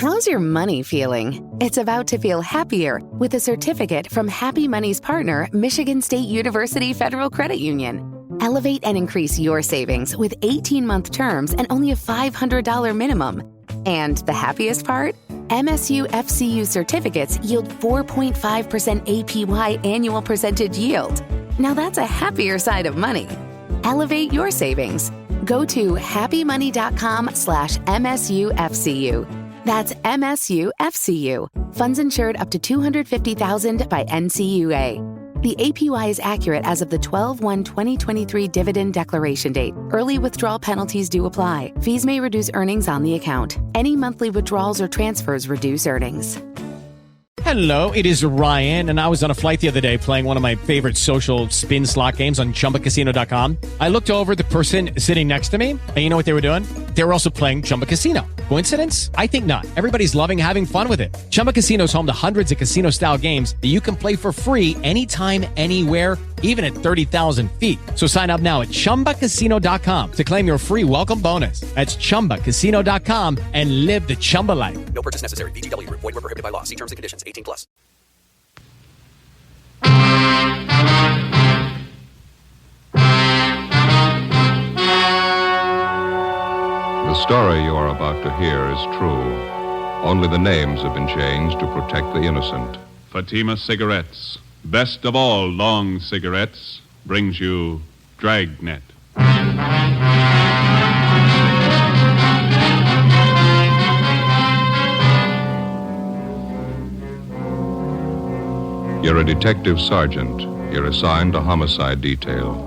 How's your money feeling? It's about to feel happier with a certificate from Happy Money's partner, Michigan State University Federal Credit Union. Elevate and increase your savings with 18-month terms and only a $500 minimum. And the happiest part? MSU FCU certificates yield 4.5% APY annual percentage yield. Now that's a happier side of money. Elevate your savings. Go to happymoney.com/MSUFCU. That's MSUFCU. Funds insured up to $250,000 by NCUA. The APY is accurate as of the 12/1/2023 dividend declaration date. Early withdrawal penalties do apply. Fees may reduce earnings on the account. Any monthly withdrawals or transfers reduce earnings. Hello, it is Ryan, and I was on a flight the other day playing one of my favorite social spin slot games on ChumbaCasino.com. I looked over at the person sitting next to me, and you know what they were doing? They were also playing Chumba Casino. Coincidence? I think not. Everybody's loving having fun with it. Chumba Casino is home to hundreds of casino-style games that you can play for free anytime, anywhere, even at 30,000 feet. So sign up now at ChumbaCasino.com to claim your free welcome bonus. That's ChumbaCasino.com and live the Chumba life. No purchase necessary. VGW. Void where prohibited by law. See terms and conditions. 18+. The story you are about to hear is true. Only the names have been changed to protect the innocent. Fatima Cigarettes, best of all long cigarettes, brings you Dragnet. You're a detective sergeant. You're assigned to homicide detail.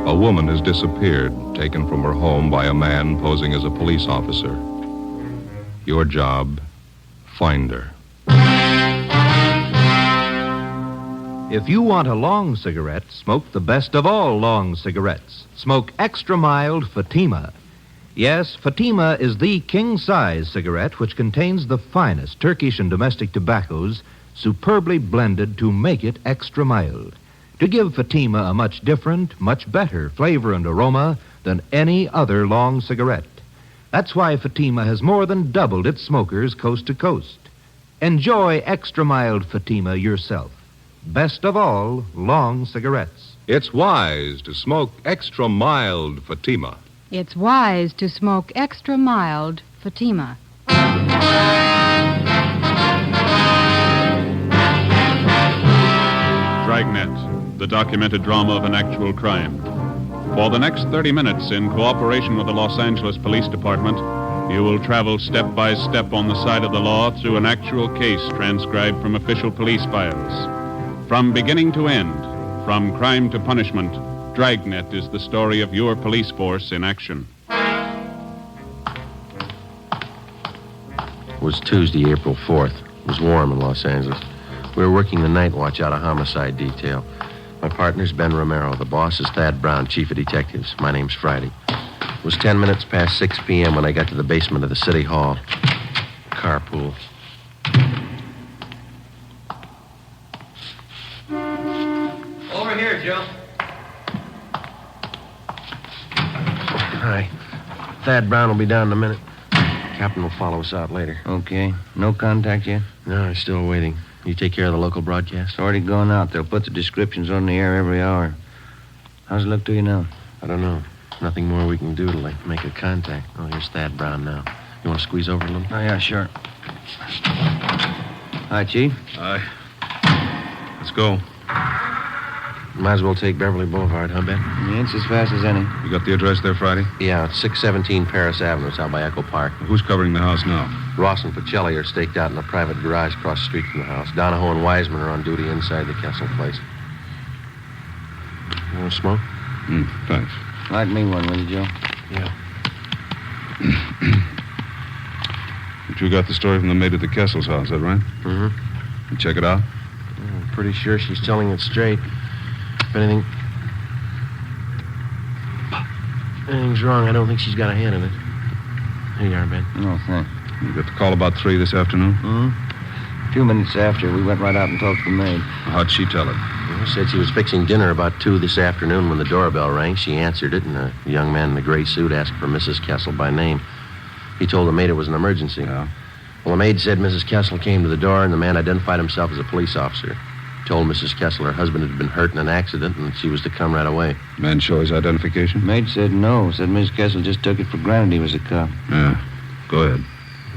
A woman has disappeared, taken from her home by a man posing as a police officer. Your job, find her. If you want a long cigarette, smoke the best of all long cigarettes. Smoke extra mild Fatima. Yes, Fatima is the king-size cigarette which contains the finest Turkish and domestic tobaccos superbly blended to make it extra mild, to give Fatima a much different, much better flavor and aroma than any other long cigarette. That's why Fatima has more than doubled its smokers coast to coast. Enjoy extra mild Fatima yourself. Best of all, long cigarettes. It's wise to smoke extra mild Fatima. It's wise to smoke extra mild Fatima. Dragnet, the documented drama of an actual crime. For the next 30 minutes, in cooperation with the Los Angeles Police Department, you will travel step by step on the side of the law through an actual case transcribed from official police files. From beginning to end, from crime to punishment, Dragnet is the story of your police force in action. It was Tuesday, April 4th. It was warm in Los Angeles. We were working the night watch out of homicide detail. My partner's Ben Romero. The boss is Thad Brown, chief of detectives. My name's Friday. It was 10 minutes past 6 p.m. when I got to the basement of the city hall. Carpool. Over here, Joe. Hi. Thad Brown will be down in a minute. Captain will follow us out later. Okay. No contact yet? No, I'm still waiting. You take care of the local broadcast? It's already gone out. They'll put the descriptions on the air every hour. How's it look to you now? I don't know. Nothing more we can do to, make a contact. Oh, here's Thad Brown now. You want to squeeze over a little? Oh, yeah, sure. Hi, Chief. Aye. Let's go. Might as well take Beverly Boulevard, huh, Ben? Yeah, it's as fast as any. You got the address there, Friday? Yeah, it's 617 Paris Avenue. It's out by Echo Park. Who's covering the house now? Ross and Pacelli are staked out in a private garage across the street from the house. Donahoe and Wiseman are on duty inside the Kessel place. You want to smoke? Thanks. Light me one, will you, Joe? Yeah. But you got the story from the maid at the Kessel's house, is that right? Mm-hmm. You check it out? I'm pretty sure she's telling it straight. If anything's wrong, I don't think she's got a hand in it. Here you are, Ben. No, thanks. You got the call about 3 this afternoon? Mm-hmm. 2 minutes after, we went right out and talked to the maid. How'd she tell it? She said she was fixing dinner about 2 this afternoon when the doorbell rang. She answered it, and a young man in a gray suit asked for Mrs. Kessel by name. He told the maid it was an emergency. Yeah. Well, the maid said Mrs. Kessel came to the door, and the man identified himself as a police officer. Told Mrs. Kessel her husband had been hurt in an accident, and she was to come right away. Man show his identification? Maid said no. Said Miss Kessel just took it for granted he was a cop. Yeah. Go ahead.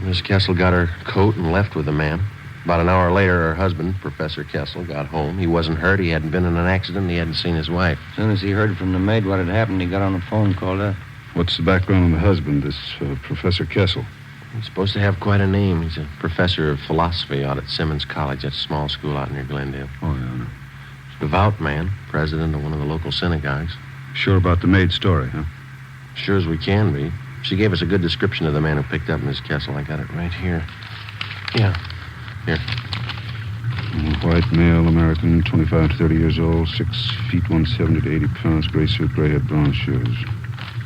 Miss Kessel got her coat and left with the man. About an hour later, her husband, Professor Kessel, got home. He wasn't hurt. He hadn't been in an accident. He hadn't seen his wife. As soon as he heard from the maid what had happened, he got on the phone and called up. What's the background on the husband, this Professor Kessel? He's supposed to have quite a name. He's a professor of philosophy out at Simmons College. That's a small school out near Glendale. Oh, yeah, I know. Devout man, president of one of the local synagogues. Sure about the maid's story, huh? Sure as we can be. She gave us a good description of the man who picked up Miss Kessel. I got it right here. Yeah. Here. White male, American, 25 to 30 years old, 6 feet 170 to 80 pounds, gray suit, gray head, brown shoes.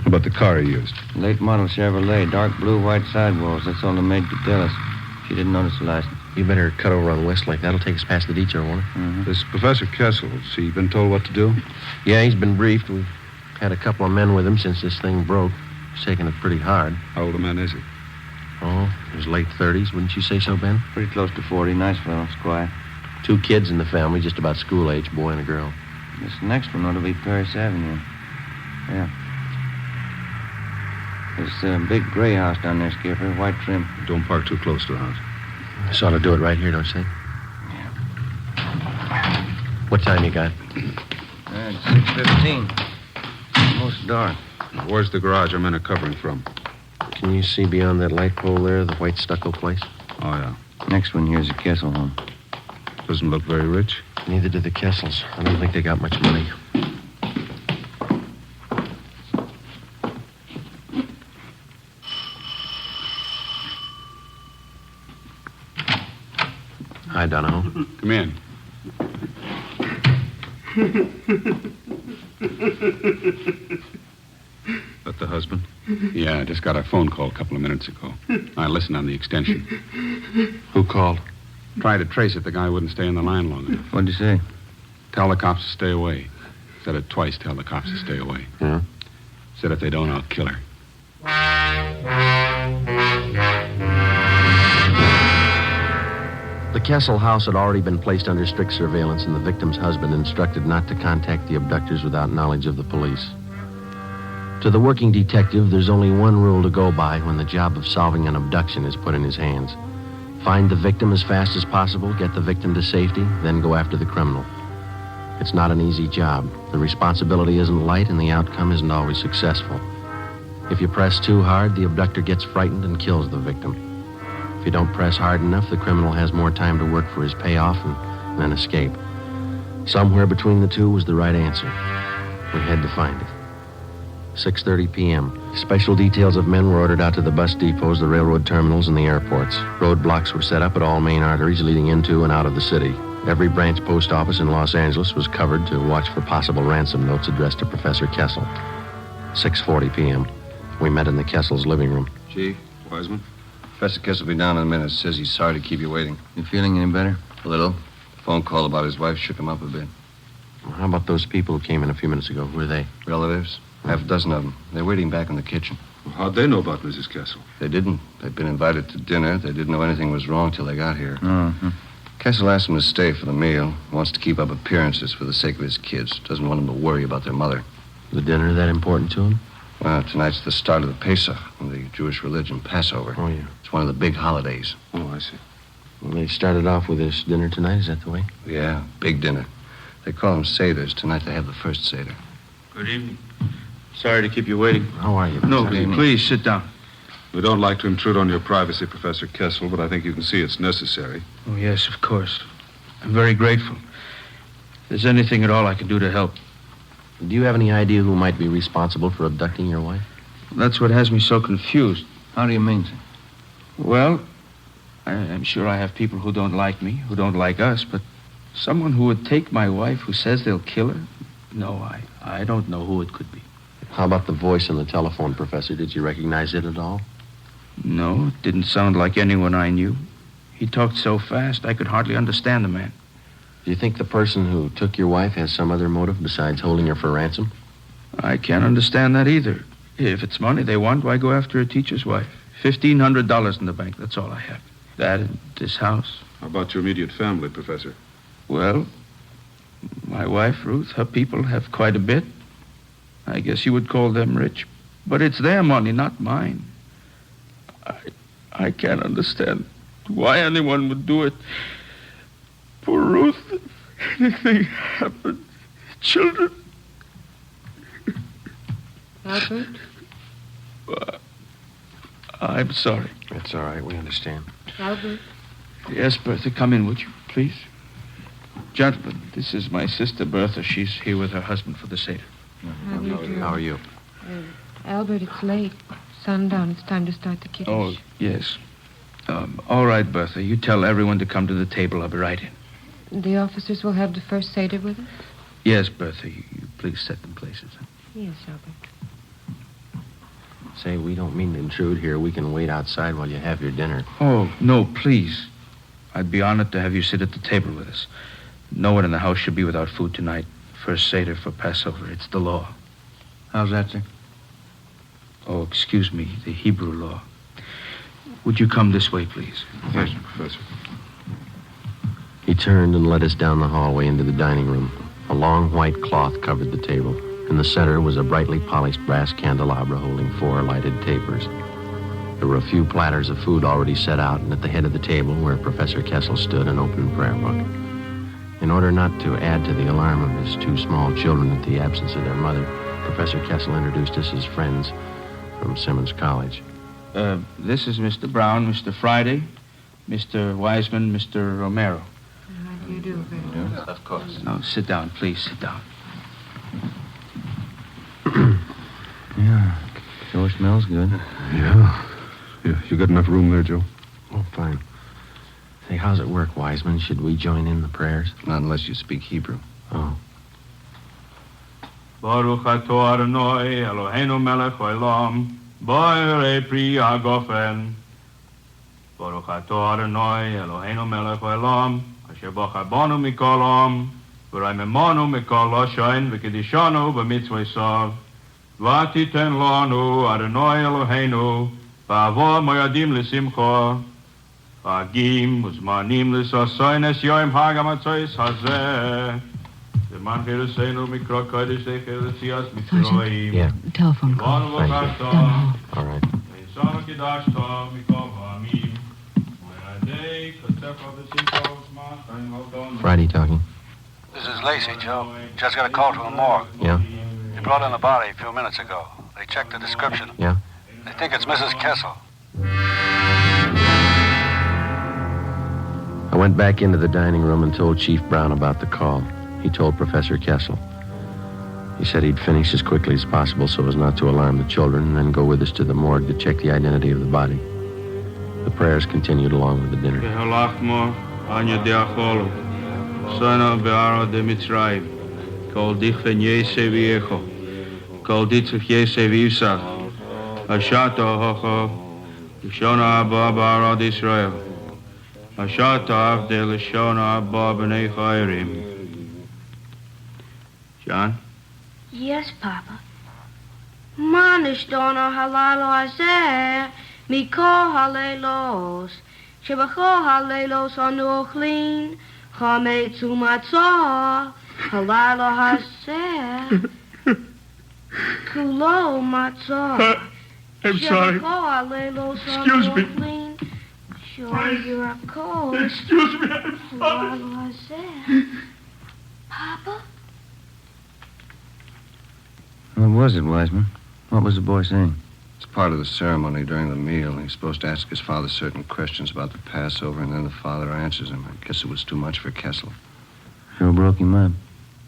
How about the car he used? Late model Chevrolet, dark blue, white sidewalls. That's all the maid could tell us. She didn't notice the license. You better cut over on Westlake. That'll take us past the detour, won't it? Mm-hmm. This Professor Kessel, has he been told what to do? Yeah, he's been briefed. We've had a couple of men with him since this thing broke. He's taking it pretty hard. How old a man is he? Oh, his late 30s. Wouldn't you say so, Ben? Pretty close to 40. Nice fellow. It's quiet. 2 kids in the family, just about school age, boy and a girl. This next one ought to be Paris Avenue. Yeah. There's a big gray house down there, Skipper. White trim. Don't park too close to the house. This ought to do it right here, don't you think? Yeah. What time you got? It's 6:15. Almost dark. Where's the garage our men are covering from? Can you see beyond that light pole there, the white stucco place? Oh, yeah. Next one here's a Kessel home. Doesn't look very rich. Neither do the Kessels. I don't think they got much money. Hi, Donahoe. Come in. That the husband? Yeah, I just got a phone call a couple of minutes ago. I listened on the extension. Who called? Tried to trace it. The guy wouldn't stay in the line long enough. What'd you say? Tell the cops to stay away. Said it twice, tell the cops to stay away. Yeah? Said if they don't, I'll kill her. The Kessel house had already been placed under strict surveillance, and the victim's husband instructed not to contact the abductors without knowledge of the police. To the working detective, there's only one rule to go by when the job of solving an abduction is put in his hands. Find the victim as fast as possible, get the victim to safety, then go after the criminal. It's not an easy job. The responsibility isn't light, and the outcome isn't always successful. If you press too hard, the abductor gets frightened and kills the victim. If you don't press hard enough, the criminal has more time to work for his payoff and then escape. Somewhere between the two was the right answer. We had to find it. 6:30 p.m. Special details of men were ordered out to the bus depots, the railroad terminals, and the airports. Roadblocks were set up at all main arteries leading into and out of the city. Every branch post office in Los Angeles was covered to watch for possible ransom notes addressed to Professor Kessel. 6:40 p.m. We met in the Kessel's living room. Chief, Wiseman. Professor Kessel will be down in a minute. Says he's sorry to keep you waiting. You feeling any better? A little. Phone call about his wife shook him up a bit. Well, how about those people who came in a few minutes ago? Who are they? Relatives. Half a dozen of them. They're waiting back in the kitchen. Well, how'd they know about Mrs. Kessel? They didn't. They'd been invited to dinner. They didn't know anything was wrong till they got here. Mm-hmm. Kessel asked them to stay for the meal. Wants to keep up appearances for the sake of his kids. Doesn't want them to worry about their mother. The dinner that important to him? Well, tonight's the start of the Pesach, the Jewish religion Passover. Oh, yeah. It's one of the big holidays. Oh, I see. Well, they started off with this dinner tonight. Is that the way? Yeah, big dinner. They call them Seders. Tonight they have the first Seder. Good evening. Sorry to keep you waiting. How are you? No, please sit down. We don't like to intrude on your privacy, Professor Kessel, but I think you can see it's necessary. Oh, yes, of course. I'm very grateful. If there's anything at all I can do to help. Do you have any idea who might be responsible for abducting your wife? That's what has me so confused. How do you mean, sir? Well, I'm sure I have people who don't like me, who don't like us, but someone who would take my wife who says they'll kill her? No, I don't know who it could be. How about the voice on the telephone, Professor? Did you recognize it at all? No, it didn't sound like anyone I knew. He talked so fast, I could hardly understand the man. Do you think the person who took your wife has some other motive besides holding her for ransom? I can't understand that either. If it's money they want, why go after a teacher's wife? $1,500 in the bank, that's all I have. That in this house. How about your immediate family, Professor? Well, my wife, Ruth, her people have quite a bit. I guess you would call them rich. But it's their money, not mine. I can't understand why anyone would do it. Poor Ruth, if anything happened. Children. Albert? I'm sorry. It's all right. We understand. Albert? Yes, Bertha, come in, would you, please? Gentlemen, this is my sister, Bertha. She's here with her husband for the Seder. How are you? Albert, it's late. Sundown. It's time to start the Kiddush. Oh, yes. All right, Bertha. You tell everyone to come to the table. I'll be right in. The officers will have the first Seder with us? Yes, Bertha. You please set them places. Yes, Albert. Say, we don't mean to intrude here. We can wait outside while you have your dinner. Oh, no, please. I'd be honored to have you sit at the table with us. No one in the house should be without food tonight. First Seder for Passover. It's the law. How's that, sir? Oh, excuse me, the Hebrew law. Would you come this way, please? Yes, Professor. He turned and led us down the hallway into the dining room. A long white cloth covered the table. In the center was a brightly polished brass candelabra holding 4 lighted tapers. There were a few platters of food already set out, and at the head of the table, where Professor Kessel stood, an open prayer book. In order not to add to the alarm of his 2 small children at the absence of their mother, Professor Kessel introduced us as friends from Simmons College. This is Mr. Brown, Mr. Friday, Mr. Wiseman, Mr. Romero. How do you do, Albert? Yes, of course. No, sit down, please, sit down. Yeah, sure smells good. Yeah. You got enough room there, Joe? Oh, fine. Say, how's it work, Wiseman? Should we join in the prayers? Not unless you speak Hebrew. Oh. Baruch atah Adonai Eloheinu melech haolam, bo'erei pri hagofen. Baruch atah Adonai Eloheinu melech haolam, asher bocha banu mikol am, v'raimemanu mikol loshain, v'kedishanu b'mitzvosav. V'atiten lanu Adonai Eloheinu, v'avo moyadim l'simcha. V'agim uzmanim l'sasoin es yoim hagamatzois hazeh. Yeah. Telephone call. Thank you. All right. Friday talking. This is Lacey, Joe. Just got a call from the morgue. Yeah? They brought in the body a few minutes ago. They checked the description. Yeah? They think it's Mrs. Kessel. I went back into the dining room and told Chief Brown about the call. He told Professor Kessel. He said he'd finish as quickly as possible so as not to alarm the children and then go with us to the morgue to check the identity of the body. The prayers continued along with the dinner. John? Yes, Papa. Manish dona halalo hazeh, mikol halelos, shebachol halelos anu ochlin, chametzu matzah, halalo hazeh, kulo matzah. I'm sorry. Excuse me. Sure, you're a cold. Excuse me, I'm sorry. Halalo hazeh. Papa? What was it, Wiseman? What was the boy saying? It's part of the ceremony during the meal. He's supposed to ask his father certain questions about the Passover, and then the father answers him. I guess it was too much for Kessel. Sure broke him up.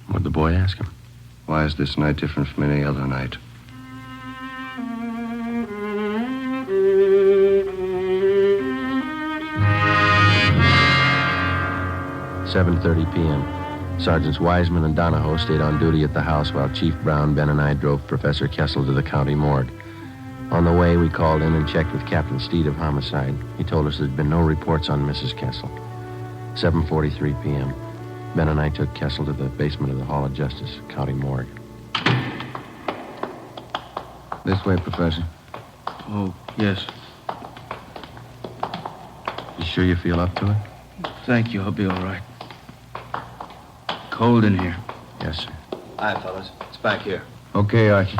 What'd the boy ask him? Why is this night different from any other night? "7:30 p.m. Sergeants Wiseman and Donahoe stayed on duty at the house while Chief Brown, Ben, and I drove Professor Kessel to the county morgue. On the way, we called in and checked with Captain Steed of Homicide. He told us there'd been no reports on Mrs. Kessel. 7:43 p.m. Ben and I took Kessel to the basement of the Hall of Justice, county morgue. This way, Professor. Oh, yes. You Sure you feel up to it? Thank you. I'll be all right. Cold in here. Yes, sir. Hi, fellas. It's back here. Okay, Archie.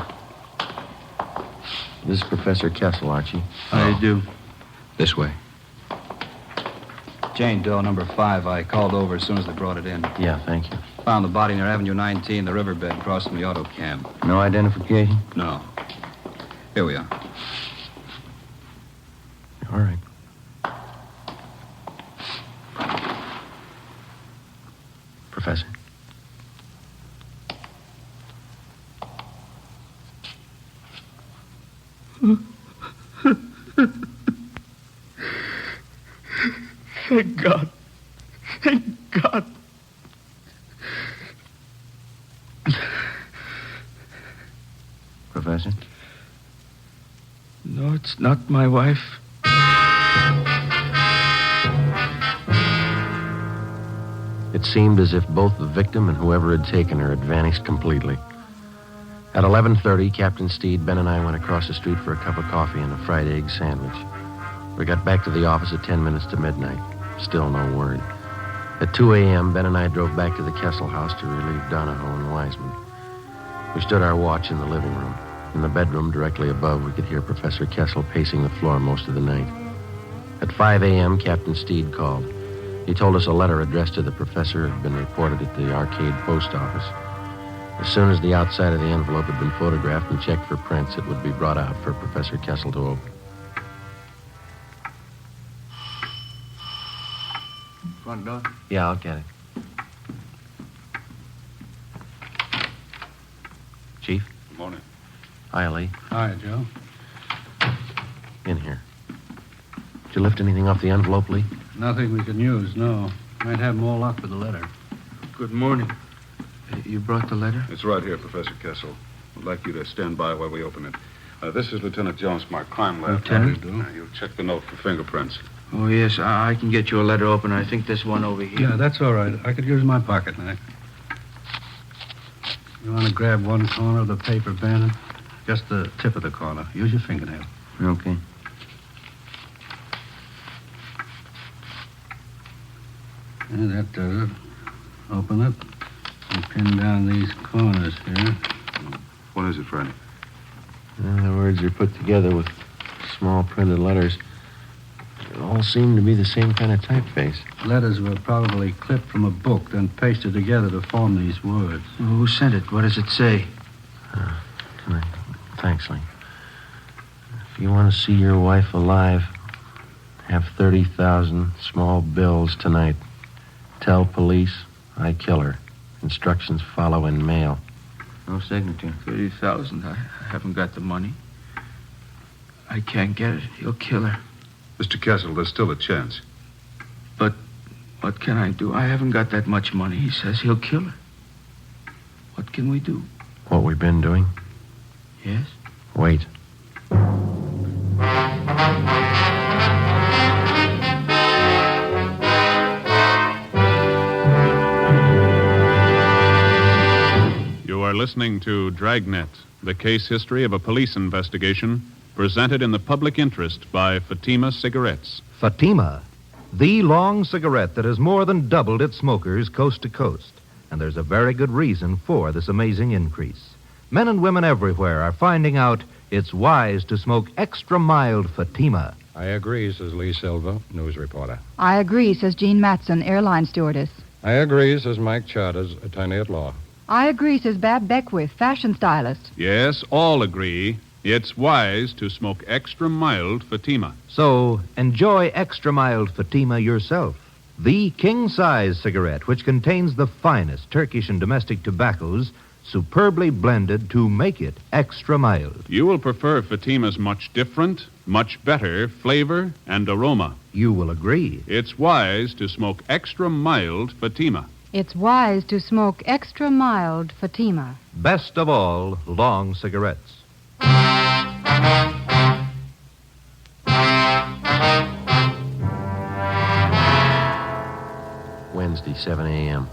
This is Professor Kessel, Archie. How do you do? This way. Jane Doe, number 5. I called over as soon as they brought it in. Yeah, thank you. Found the body near Avenue 19, the riverbed across from the auto camp. No identification? No. Here we are. All right. Professor? Thank God. Thank God. Professor? No, it's not my wife. It seemed as if both the victim and whoever had taken her had vanished completely. At 11:30, Captain Steed, Ben, and I went across the street for a cup of coffee and a fried egg sandwich. We got back to the office at 10 minutes to midnight. Still no word. At 2 a.m., Ben and I drove back to the Kessel house to relieve Donahoe and Wiseman. We stood our watch in the living room. In the bedroom directly above, we could hear Professor Kessel pacing the floor most of the night. At 5 a.m., Captain Steed called. He told us a letter addressed to the professor had been reported at the Arcade post office. As soon as the outside of the envelope had been photographed and checked for prints, it would be brought out for Professor Kessel to open. Front door? Yeah, I'll get it. Chief? Good morning. Hi, Lee. Hi, Joe. In here. Did you lift anything off the envelope, Lee? Nothing we can use, no. Might have more luck with the letter. Good morning. You brought the letter? It's right here, Professor Kessel. I'd like you to stand by while we open it. This is Lieutenant Jones from our crime lab. Lieutenant? You'll check the note for fingerprints. Oh, yes. I can get you a letter opener. I think this one over here. Yeah, that's all right. I could use my pocket knife. You want to grab one corner of the paper, Bannon? Just the tip of the corner. Use your fingernail. Okay. Yeah, that does it. Open it and pin down these corners here. What is it, Freddie? The words are put together with small printed letters. They all seem to be the same kind of typeface. Letters were probably clipped from a book, then pasted together to form these words. Who sent it? What does it say? Thanks, Lee. If you want to see your wife alive, have 30,000 small bills tonight. Tell police I kill her. Instructions follow in mail. No signature. 30,000. I haven't got the money. I can't get it. He'll kill her. Mr. Kessel, there's still a chance. But what can I do? I haven't got that much money. He says he'll kill her. What can we do? What we've been doing? Yes? Wait. You are listening to Dragnet, the case history of a police investigation presented in the public interest by Fatima Cigarettes. Fatima, the long cigarette that has more than doubled its smokers coast to coast. And there's a very good reason for this amazing increase. Men and women everywhere are finding out it's wise to smoke extra mild Fatima. I agree, says Lee Silva, news reporter. I agree, says Jean Matson, airline stewardess. I agree, says Mike Charters, attorney at law. I agree, says Bab Beckwith, fashion stylist. Yes, all agree. It's wise to smoke extra mild Fatima. So enjoy extra mild Fatima yourself. The king-size cigarette, which contains the finest Turkish and domestic tobaccos, superbly blended to make it extra mild. You will prefer Fatima's much different, much better flavor and aroma. You will agree. It's wise to smoke extra mild Fatima. It's wise to smoke extra mild Fatima. Best of all, long cigarettes. Wednesday, 7 a.m.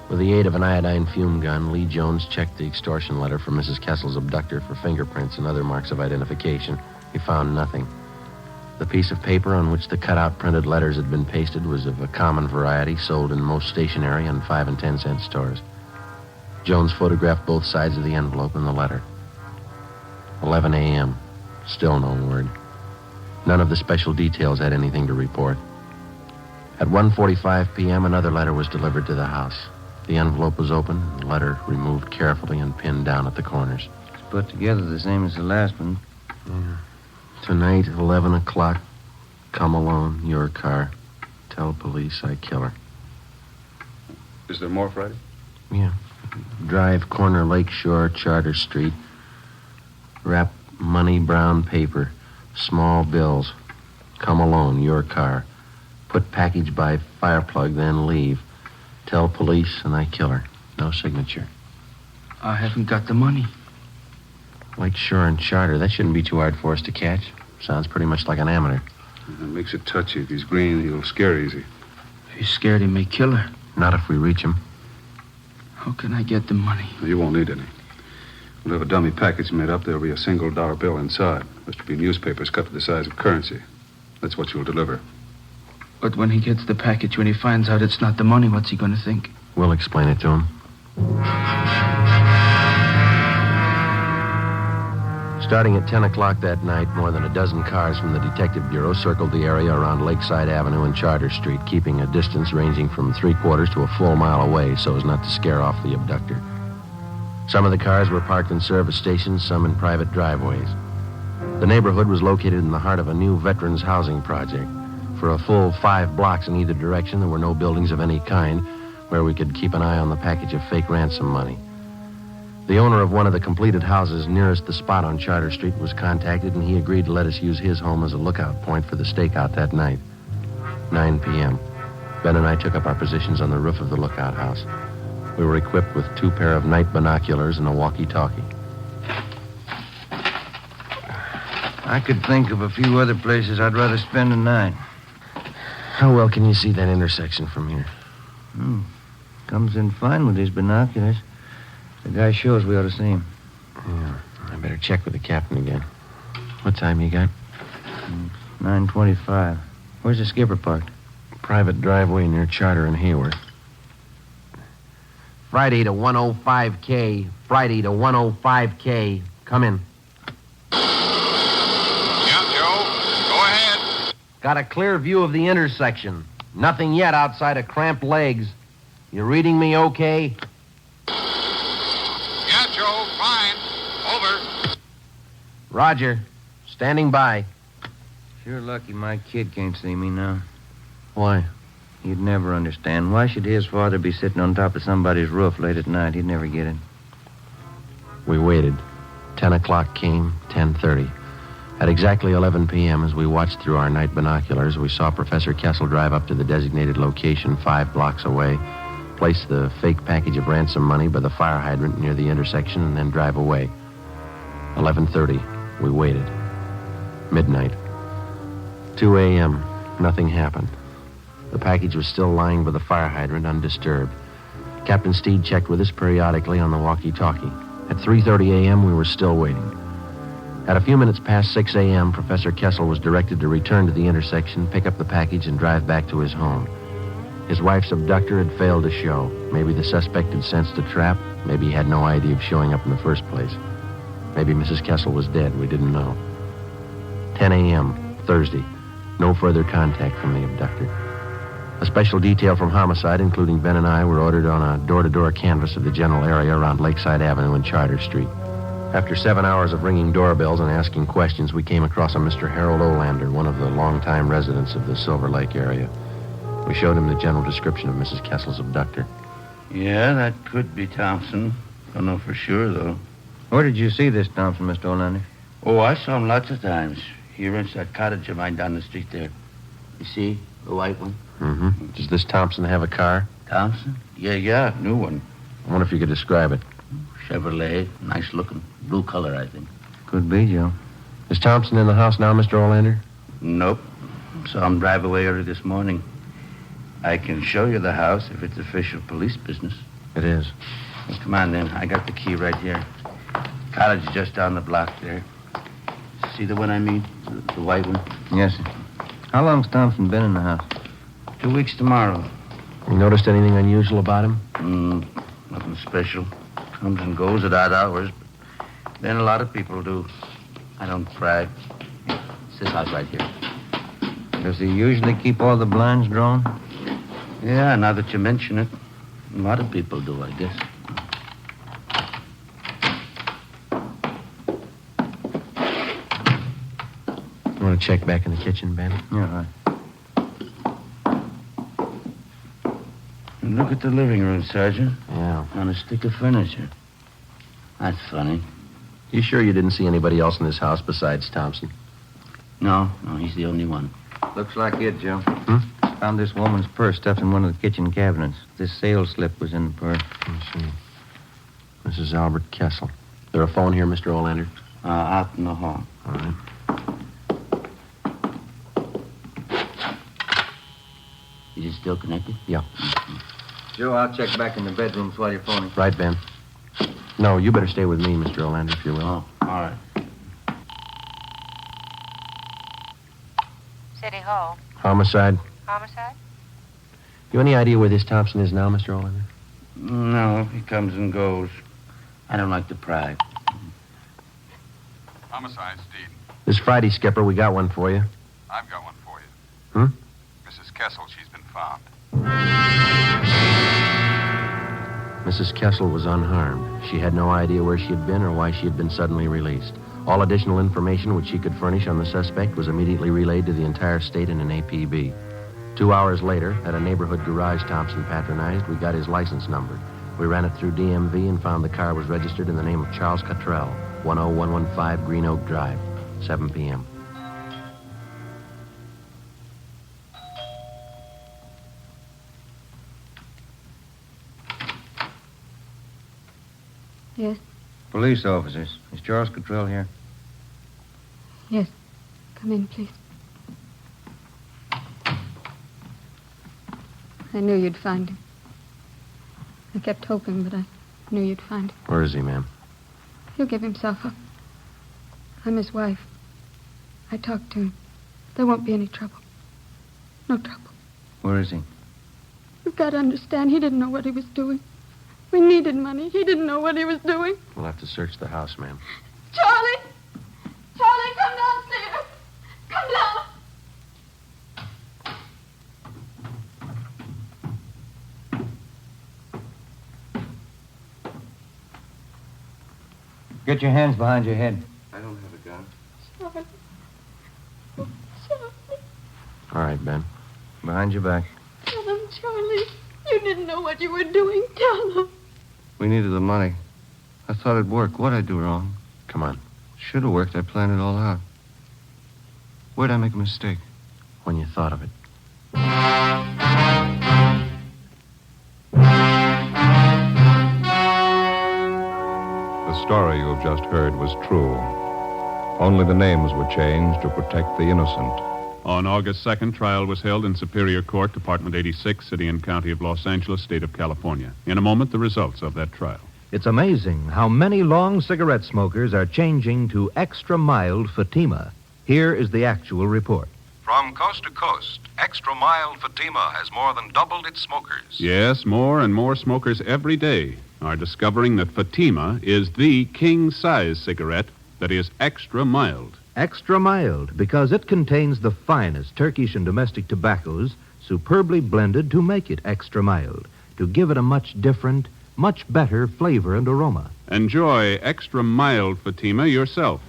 With the aid of an iodine fume gun, Lee Jones checked the extortion letter from Mrs. Kessel's abductor for fingerprints and other marks of identification. He found nothing. The piece of paper on which the cutout printed letters had been pasted was of a common variety sold in most stationery and 5 and 10 cent stores. Jones photographed both sides of the envelope and the letter. 11 a.m. Still no word. None of the special details had anything to report. At 1:45 p.m., another letter was delivered to the house. The envelope was open, the letter removed carefully and pinned down at the corners. It's put together the same as the last one. Yeah. Tonight, 11 o'clock. Come alone, your car. Tell police I kill her. Is there more, Friday? Yeah. Drive, corner, Lakeshore, Charter Street. Wrap money, brown paper. Small bills. Come alone, your car. Put package by fireplug, then leave. Tell police and I kill her. No signature. I haven't got the money. Lakeshore and Charter. That shouldn't be too hard for us to catch. Sounds pretty much like an amateur. That makes it touchy. If he's green, he'll scare easy. If he's scared, he may kill her. Not if we reach him. How can I get the money? You won't need any. We'll have a dummy package made up. There'll be a single dollar bill inside. There's to be newspapers cut to the size of currency. That's what you'll deliver. But when he gets the package, when he finds out it's not the money, what's he going to think? We'll explain it to him. Starting at 10 o'clock that night, more than a dozen cars from the Detective Bureau circled the area around Lakeside Avenue and Charter Street, keeping a distance ranging from 3/4 to a full mile away so as not to scare off the abductor. Some of the cars were parked in service stations, some in private driveways. The neighborhood was located in the heart of a new veterans housing project. For a full 5 blocks in either direction, there were no buildings of any kind where we could keep an eye on the package of fake ransom money. The owner of one of the completed houses nearest the spot on Charter Street was contacted, and he agreed to let us use his home as a lookout point for the stakeout that night. 9 p.m. Ben and I took up our positions on the roof of the lookout house. We were equipped with 2 pair of night binoculars and a walkie-talkie. I could think of a few other places I'd rather spend the night. How well can you see that intersection from here? Comes in fine with these binoculars. The guy shows we ought to see him. Yeah, I better check with the captain again. What time you got? 9:25. Where's the skipper parked? Private driveway near Charter and Hayward. Friday to 105K. Friday to 105K. Come in. Yeah, Joe. Go ahead. Got a clear view of the intersection. Nothing yet outside of cramped legs. You reading me okay? Yeah, Joe. Fine. Over. Roger. Standing by. Sure lucky my kid can't see me now. Why? He'd never understand. Why should his father be sitting on top of somebody's roof late at night? He'd never get it. We waited. 10 o'clock came, 10:30. At exactly 11 p.m., as we watched through our night binoculars, we saw Professor Kessel drive up to the designated location 5 blocks away, place the fake package of ransom money by the fire hydrant near the intersection, and then drive away. 11:30. We waited. Midnight. 2 a.m. Nothing happened. The package was still lying by the fire hydrant, undisturbed. Captain Steed checked with us periodically on the walkie-talkie. At 3:30 a.m., we were still waiting. At a few minutes past 6 a.m., Professor Kessel was directed to return to the intersection, pick up the package, and drive back to his home. His wife's abductor had failed to show. Maybe the suspect had sensed a trap. Maybe he had no idea of showing up in the first place. Maybe Mrs. Kessel was dead. We didn't know. 10 a.m., Thursday. No further contact from the abductor. A special detail from Homicide, including Ben and I, were ordered on a door-to-door canvass of the general area around Lakeside Avenue and Charter Street. After 7 hours of ringing doorbells and asking questions, we came across a Mr. Harold Olander, one of the longtime residents of the Silver Lake area. We showed him the general description of Mrs. Kessel's abductor. Yeah, that could be Thompson. Don't know for sure, though. Where did you see this Thompson, Mr. Olander? Oh, I saw him lots of times. He rents that cottage of mine down the street there. You see? The white one? Mm-hmm. Does this Thompson have a car? Thompson? Yeah, new one. I wonder if you could describe it. Chevrolet, nice looking. Blue color, I think. Could be, Joe. Is Thompson in the house now, Mr. Olander? Nope. Saw him drive away early this morning. I can show you the house if it's official police business. It is. Well, come on, then. I got the key right here. Cottage just down the block there. See the one I mean? The white one? Yes, sir. How long's Thompson been in the house? 2 weeks tomorrow. You noticed anything unusual about him? Nothing special. Comes and goes at odd hours. Then a lot of people do. I don't brag. It's this house right here. Does he usually keep all the blinds drawn? Yeah, now that you mention it. A lot of people do, I guess. You want to check back in the kitchen, Ben? Yeah, right. And look at the living room, Sergeant. Yeah. On a stick of furniture. That's funny. You sure you didn't see anybody else in this house besides Thompson? No, he's the only one. Looks like it, Joe. Found this woman's purse stuffed in one of the kitchen cabinets. This sales slip was in the purse. Let's see. Mrs. Albert Kessel. Is there a phone here, Mr. Olander? Out in the hall. All right. Is it still connected? Yeah. Joe, I'll check back in the bedrooms while you're phoning. Right, Ben. No, you better stay with me, Mr. Olander, if you will. Oh, all right. City Hall. Homicide. Homicide? You any idea where this Thompson is now, Mr. Olander? No, he comes and goes. I don't like to pry. Homicide, Steve. This Friday, Skipper, we got one for you. I've got one for you. Mrs. Kessel, she's been found. Mrs. Kessel was unharmed. She had no idea where she had been or why she had been suddenly released. All additional information which she could furnish on the suspect was immediately relayed to the entire state in an APB. 2 hours later, at a neighborhood garage Thompson patronized, we got his license number. We ran it through DMV and found the car was registered in the name of Charles Cottrell, 10115 Green Oak Drive, 7 p.m. Yes? Police officers. Is Charles Cottrell here? Yes. Come in, please. I knew you'd find him. I kept hoping, but I knew you'd find him. Where is he, ma'am? He'll give himself up. I'm his wife. I talked to him. There won't be any trouble. No trouble. Where is he? You've got to understand, he didn't know what he was doing. We needed money. He didn't know what he was doing. We'll have to search the house, ma'am. Charlie! Charlie, come downstairs! Come down! Get your hands behind your head. I don't have a gun. Charlie. Charlie. All right, Ben. Behind your back. Tell them, Charlie. You didn't know what you were doing. Tell them. We needed the money. I thought it'd work. What'd I do wrong? Come on. Should have worked. I planned it all out. Where'd I make a mistake? When you thought of it. The story you have just heard was true. Only the names were changed to protect the innocent. On August 2nd, trial was held in Superior Court, Department 86, City and County of Los Angeles, State of California. In a moment, the results of that trial. It's amazing how many long cigarette smokers are changing to extra mild Fatima. Here is the actual report. From coast to coast, Extra Mild Fatima has more than doubled its smokers. Yes, more and more smokers every day are discovering that Fatima is the king-size cigarette that is extra mild. Extra mild because it contains the finest Turkish and domestic tobaccos superbly blended to make it extra mild, to give it a much different, much better flavor and aroma. Enjoy extra mild Fatima yourself.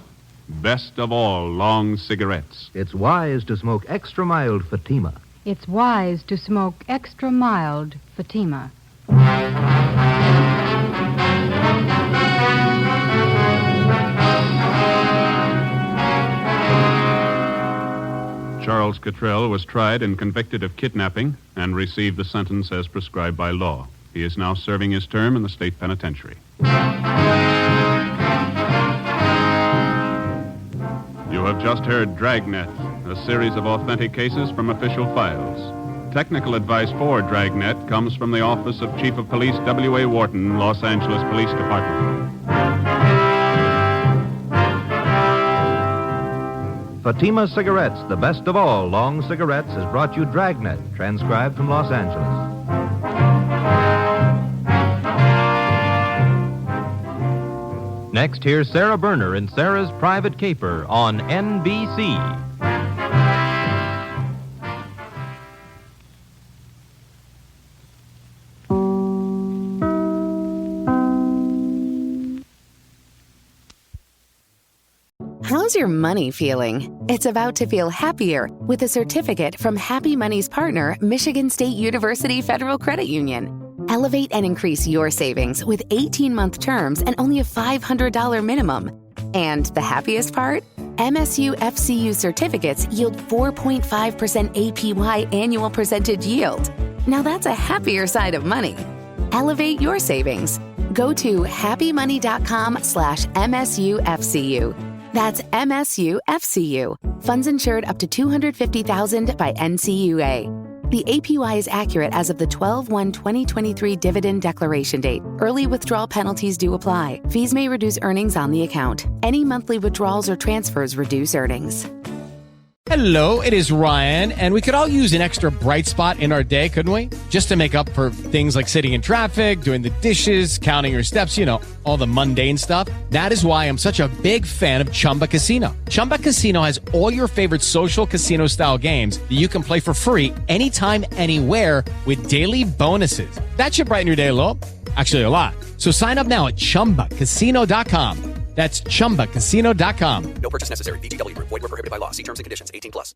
Best of all long cigarettes. It's wise to smoke extra mild Fatima. It's wise to smoke extra mild Fatima. Charles Cottrell was tried and convicted of kidnapping and received the sentence as prescribed by law. He is now serving his term in the state penitentiary. You have just heard Dragnet, a series of authentic cases from official files. Technical advice for Dragnet comes from the Office of Chief of Police W.A. Wharton, Los Angeles Police Department. Fatima Cigarettes, the best of all long cigarettes, has brought you Dragnet, transcribed from Los Angeles. Next, here's Sarah Berner in Sarah's Private Caper on NBC. How's your money feeling? It's about to feel happier with a certificate from Happy Money's partner, Michigan State University Federal Credit Union. Elevate and increase your savings with 18-month terms and only a $500 minimum. And the happiest part? MSU FCU certificates yield 4.5% APY annual percentage yield. Now that's a happier side of money. Elevate your savings. Go to happymoney.com/MSUFCU. That's MSUFCU. Funds insured up to $250,000 by NCUA. The APY is accurate as of the 12/1/2023 dividend declaration date. Early withdrawal penalties do apply. Fees may reduce earnings on the account. Any monthly withdrawals or transfers reduce earnings. Hello, it is Ryan, and we could all use an extra bright spot in our day, couldn't we? Just to make up for things like sitting in traffic, doing the dishes, counting your steps, all the mundane stuff. That is why I'm such a big fan of Chumba Casino. Chumba Casino has all your favorite social casino-style games that you can play for free anytime, anywhere with daily bonuses. That should brighten your day a little. Actually, a lot. So sign up now at ChumbaCasino.com. That's ChumbaCasino.com. No purchase necessary. VGW Group. Void where prohibited by law. See terms and conditions. 18+.